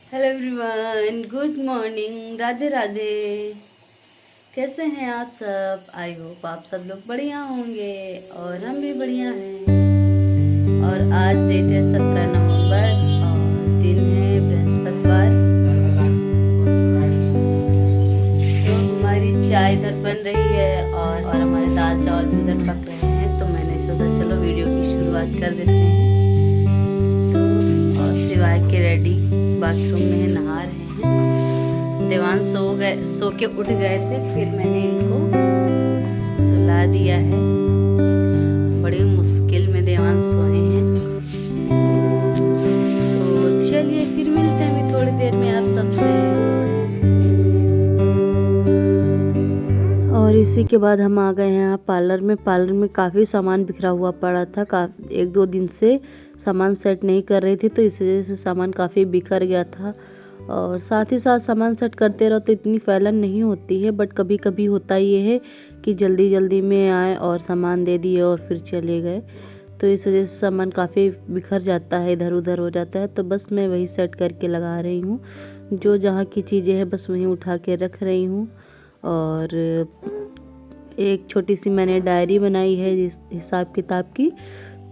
Hello everyone, good morning, Radhe Radhe. कैसे हैं आप सब? आई होप आप सब लोग बढ़िया होंगे और हम भी बढ़िया हैं। और आज डेट है 17 नवंबर और दिन है बृहस्पतिवार। तो हमारी चाय इधर बन रही है और हमारे दाल चावल भी उधर पक रहे हैं। तो मैंने सोचा चलो वीडियो की शुरुआत कर देते हैं। और सिवाय के रेडी बाथरूम में नहा रहे हैं। देवान सो के उठ गए थे, फिर मैंने इनको सुला दिया है। बड़ी मुश्किल में देवान सोए हैं। तो चलिए फिर मिलते हैं अभी थोड़ी देर में आप सबसे। और इसी के बाद हम आ गए हैं पार्लर में। पार्लर में काफ़ी सामान बिखरा हुआ पड़ा था। एक दो दिन से सामान सेट नहीं कर रही थी, तो इस वजह से सामान काफ़ी बिखर गया था। और साथ ही साथ सामान सेट करते रहो तो इतनी फैलन नहीं होती है, बट कभी कभी होता ये है कि जल्दी जल्दी में आए और सामान दे दिए और फिर चले गए। तो इस वजह से सामान काफ़ी बिखर जाता है, इधर उधर हो जाता है। तो बस मैं वही सेट करके लगा रही हूँ। जो जहाँ की चीज़ें हैं बस वहीं उठा के रख रही हूँ। और एक छोटी सी मैंने डायरी बनाई है जिस हिसाब किताब की,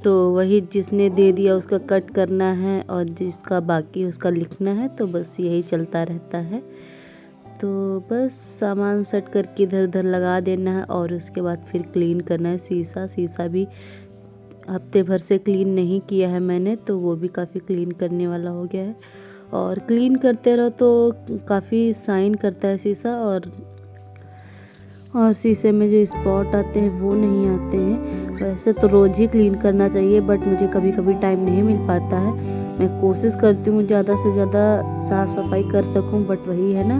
तो वही जिसने दे दिया उसका कट करना है और जिसका बाकी उसका लिखना है। तो बस यही चलता रहता है। तो बस सामान सेट करके इधर उधर लगा देना है और उसके बाद फिर क्लीन करना है। शीशा भी हफ्ते भर से क्लीन नहीं किया है मैंने, तो वो भी काफ़ी क्लीन करने वाला हो गया है। और क्लीन करते रहो तो काफ़ी शाइन करता है शीशा, और शीशे में जो स्पॉट आते हैं वो नहीं आते हैं। वैसे तो रोज़ ही क्लीन करना चाहिए, बट मुझे कभी कभी टाइम नहीं मिल पाता है। मैं कोशिश करती हूँ ज़्यादा से ज़्यादा साफ़ सफाई कर सकूँ, बट वही है ना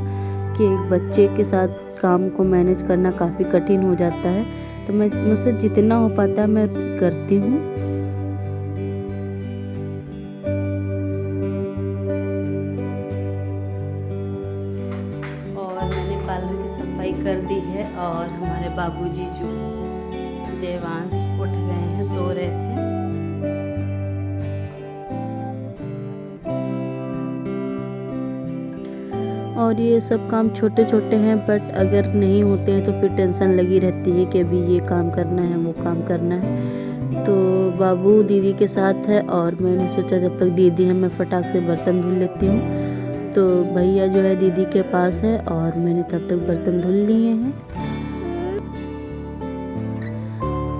कि एक बच्चे के साथ काम को मैनेज करना काफ़ी कठिन हो जाता है। तो मुझसे जितना हो पाता है मैं करती हूँ। पार्लर की सफाई कर दी है और हमारे बाबूजी जो देवांश उठ गए हैं, सो रहे थे। और ये सब काम छोटे छोटे हैं, बट अगर नहीं होते हैं तो फिर टेंशन लगी रहती है कि अभी ये काम करना है वो काम करना है। तो बाबू दीदी के साथ है और मैंने सोचा जब तक दीदी है मैं फटाक से बर्तन धुल लेती हूँ। तो भैया जो है दीदी के पास है और मैंने तब तक बर्तन धुल लिए हैं।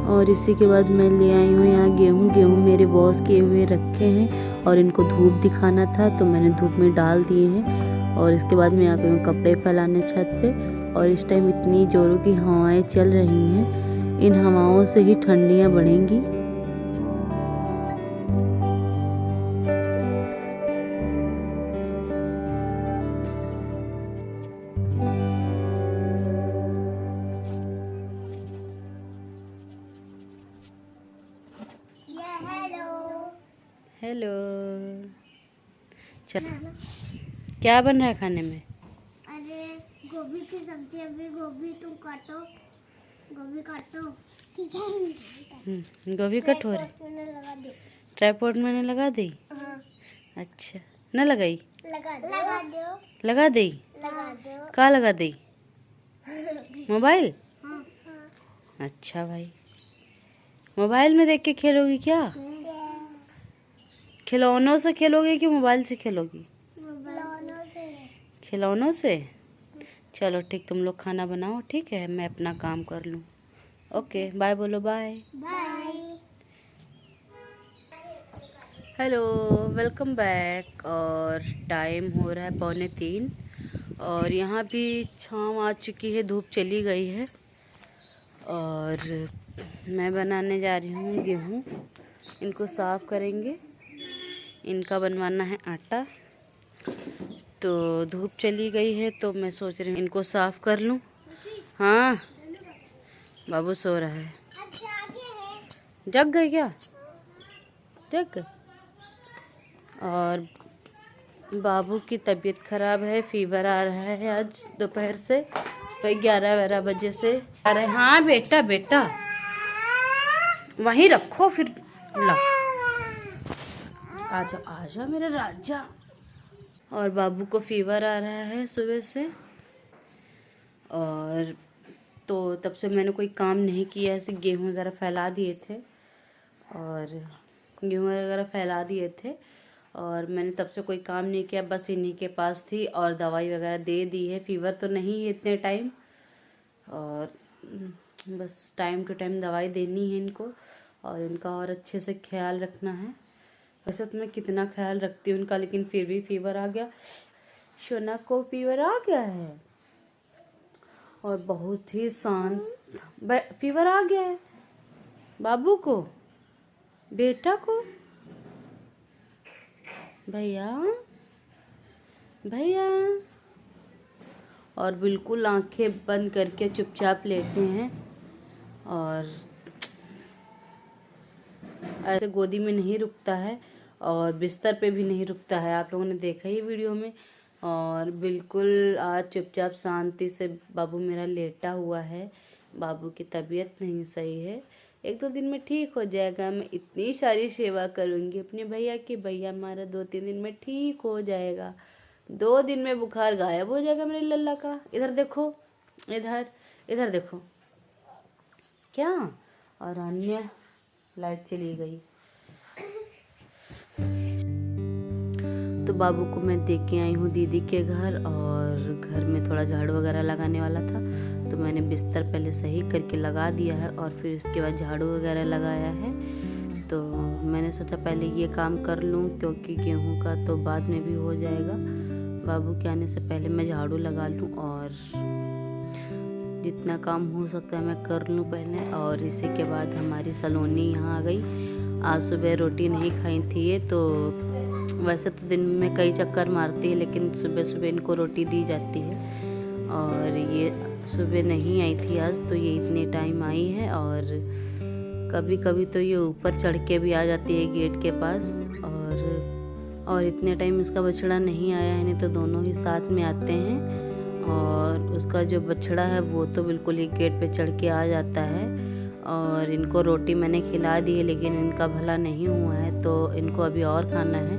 और इसी के बाद मैं ले आई हूँ यहाँ गेहूँ मेरे वॉश किए हुए रखे हैं और इनको धूप दिखाना था, तो मैंने धूप में डाल दिए हैं। और इसके बाद मैं आ गई हूँ कपड़े फैलाने छत पे। और इस टाइम इतनी जोरों की हवाएं चल रही हैं, इन हवाओं से ही ठंडियाँ बढ़ेंगी। हेलो, चल क्या बन रहा है खाने में? अरे गोभी की सब्जी। अभी गोभी तुम काटो, गोभी काटो, ठीक है? गोभी कट हो रही। मैंने लगा दी। ट्राइपॉड मैंने लगा दी। हाँ। अच्छा, न लगाई? लगा दो। लगा दी। लगा दो। कहाँ लगा दी? मोबाइल? हाँ। अच्छा भाई, मोबाइल में देख के खेलोगी क्या? खिलौनों से खेलोगी कि मोबाइल से खेलोगी? खिलौनों से। चलो ठीक, तुम लोग खाना बनाओ, ठीक है? मैं अपना काम कर लूँ। ओके, बाय बोलो। Bye bye. Hello, welcome back. और टाइम हो रहा है 2:45 और यहाँ भी छाँव आ चुकी है, धूप चली गई है। और मैं बनाने जा रही हूँ गेहूँ। इनको साफ़ करेंगे, इनका बनवाना है आटा। तो धूप चली गई है तो मैं सोच रही हूँ इनको साफ़ कर लूँ। हाँ, बाबू सो रहा है। जग गए क्या? जग गए। और बाबू की तबीयत ख़राब है, फीवर आ रहा है आज दोपहर से, वही 11-12 बजे से आ रहा है। हाँ बेटा, बेटा वहीं रखो फिर। ला, आजा आजा मेरा राजा। और बाबू को फीवर आ रहा है सुबह से। और तो तब से मैंने कोई काम नहीं किया, ऐसे गेहूँ वगैरह फैला दिए थे और मैंने तब से कोई काम नहीं किया, बस इन्हीं के पास थी और दवाई वगैरह दे दी है। फीवर तो नहीं है इतने टाइम, और बस टाइम टू टाइम दवाई देनी है इनको और इनका और अच्छे से ख्याल रखना है। वैसे तो मैं कितना ख्याल रखती हूँ इनका, लेकिन फिर भी फीवर आ गया। शोना को फीवर आ गया है और बहुत ही शांत फीवर आ गया है। बाबू को, बेटा को, भैया भैया, और बिल्कुल आंखें बंद करके चुपचाप लेटे हैं और ऐसे गोदी में नहीं रुकता है और बिस्तर पे भी नहीं रुकता है। आप लोगों ने देखा ही वीडियो में। और बिल्कुल आज चुपचाप शांति से बाबू मेरा लेटा हुआ है। बाबू की तबीयत नहीं सही है, 1-2 दिन में ठीक हो जाएगा। मैं इतनी सारी सेवा करूँगी अपने भैया की, भैया हमारा 2-3 दिन में ठीक हो जाएगा। 2 दिन में बुखार गायब हो जाएगा मेरे लल्ला का। इधर देखो, इधर देखो क्या। और अन्य लाइट चली गई। तो बाबू को मैं दे के आई हूँ दीदी के घर, और घर में थोड़ा झाड़ू वगैरह लगाने वाला था तो मैंने बिस्तर पहले सही करके लगा दिया है और फिर उसके बाद झाड़ू वगैरह लगाया है। तो मैंने सोचा पहले ये काम कर लूँ, क्योंकि गेहूँ का तो बाद में भी हो जाएगा। बाबू के आने से पहले मैं झाड़ू लगा लूँ और जितना काम हो सकता है मैं कर लूँ पहले। और इसी के बाद हमारी सलोनी यहाँ आ गई। आज सुबह रोटी नहीं खाई थी ये, तो वैसे तो दिन में कई चक्कर मारती है, लेकिन सुबह सुबह इनको रोटी दी जाती है। और ये सुबह नहीं आई थी आज, तो ये इतने टाइम आई है। और कभी कभी तो ये ऊपर चढ़ के भी आ जाती है गेट के पास। और इतने टाइम इसका बछड़ा नहीं आया है, नहीं तो दोनों ही साथ में आते हैं। और उसका जो बछड़ा है वो तो बिल्कुल ही गेट पे चढ़ के आ जाता है। और इनको रोटी मैंने खिला दी है, लेकिन इनका भला नहीं हुआ है, तो इनको अभी और खाना है।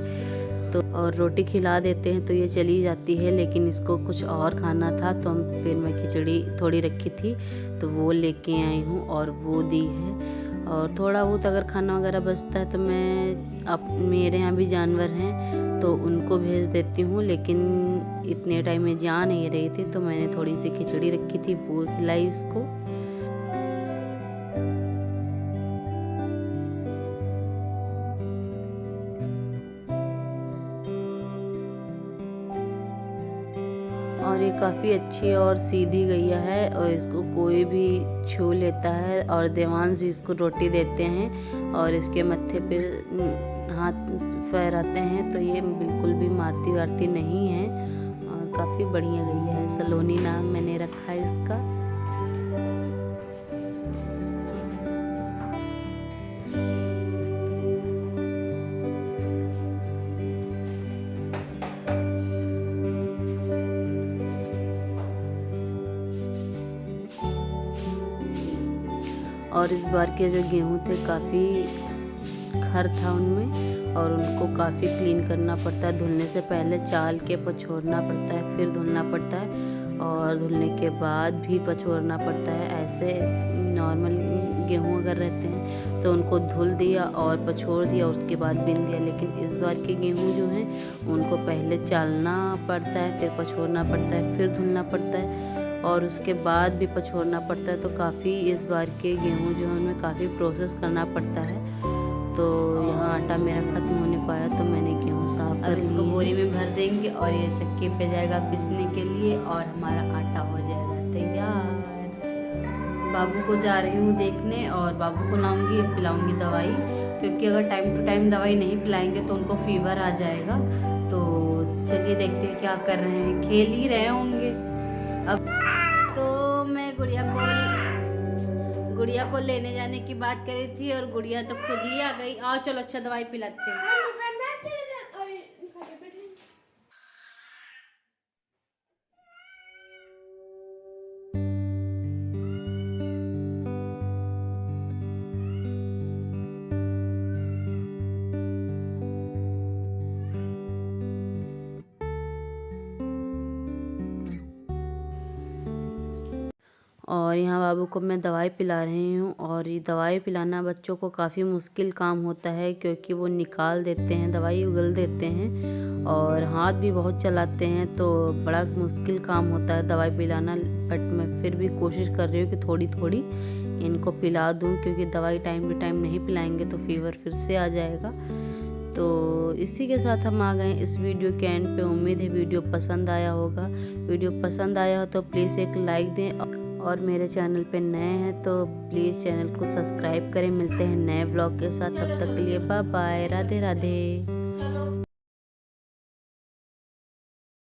तो और रोटी खिला देते हैं तो ये चली जाती है, लेकिन इसको कुछ और खाना था, तो फिर मैं खिचड़ी थोड़ी रखी थी तो वो लेके आई हूँ और वो दी है। और थोड़ा बहुत अगर खाना वगैरह बचता है तो मेरे यहाँ भी जानवर हैं तो उनको भेज देती हूँ, लेकिन इतने टाइम में जा नहीं रही थी तो मैंने थोड़ी सी खिचड़ी रखी थी, वो खिलाई इसको। और ये काफ़ी अच्छी और सीधी गैया है और इसको कोई भी छू लेता है। और देवांश भी इसको रोटी देते हैं और इसके मत्थे पे हाथ फहराते हैं, तो ये बिल्कुल भी मारती वारती नहीं है और काफ़ी बढ़िया गैया है। सलोनी नाम मैंने रखा है इसका। और इस बार के जो गेहूँ थे काफ़ी खर था उनमें, और उनको काफ़ी क्लीन करना पड़ता है। धुलने से पहले चाल के पछोड़ना पड़ता है, फिर धुलना पड़ता है, और धुलने के बाद भी पछोड़ना पड़ता है। ऐसे नॉर्मल गेहूँ अगर रहते हैं तो उनको धुल दिया और पछोड़ दिया, उसके बाद बिन दिया। लेकिन इस बार के गेहूँ जो हैं उनको पहले चालना पड़ता है, फिर पछोड़ना पड़ता है, फिर धुलना पड़ता है और उसके बाद भी पछोड़ना पड़ता है। तो काफ़ी इस बार के गेहूँ जो है उनमें काफ़ी प्रोसेस करना पड़ता है। तो यहाँ आटा मेरा ख़त्म होने को आया तो मैंने गेहूँ साफ कर इसको बोरी में भर देंगे और ये चक्की पे जाएगा पीसने के लिए और हमारा आटा हो जाएगा तैयार। बाबू को जा रही हूँ देखने और बाबू को लाऊंगी, पिलाऊंगी दवाई, क्योंकि अगर टाइम टू टाइम दवाई नहीं पिलाएंगे तो उनको फीवर आ जाएगा। तो चलिए देखते हैं क्या कर रहे हैं, खेल ही रहे होंगे। अब तो मैं गुड़िया को लेने जाने की बात करी थी और गुड़िया तो खुद ही आ गई। आओ चलो अच्छा दवाई पिलाते हैं। और यहाँ बाबू को मैं दवाई पिला रही हूँ। और ये दवाई पिलाना बच्चों को काफ़ी मुश्किल काम होता है, क्योंकि वो निकाल देते हैं, दवाई उगल देते हैं और हाथ भी बहुत चलाते हैं, तो बड़ा मुश्किल काम होता है दवाई पिलाना। बट मैं फिर भी कोशिश कर रही हूँ कि थोड़ी थोड़ी इनको पिला दूँ, क्योंकि दवाई टाइम टू टाइम नहीं पिलाएंगे तो फीवर फिर से आ जाएगा। तो इसी के साथ हम आ गए इस वीडियो के एंड पे। उम्मीद है वीडियो पसंद आया होगा। वीडियो पसंद आया हो तो प्लीज़ एक लाइक दें, और मेरे चैनल पे नए हैं तो प्लीज़ चैनल को सब्सक्राइब करें। मिलते हैं नए ब्लॉग के साथ, तब तक के लिए बाय बाय, राधे राधे।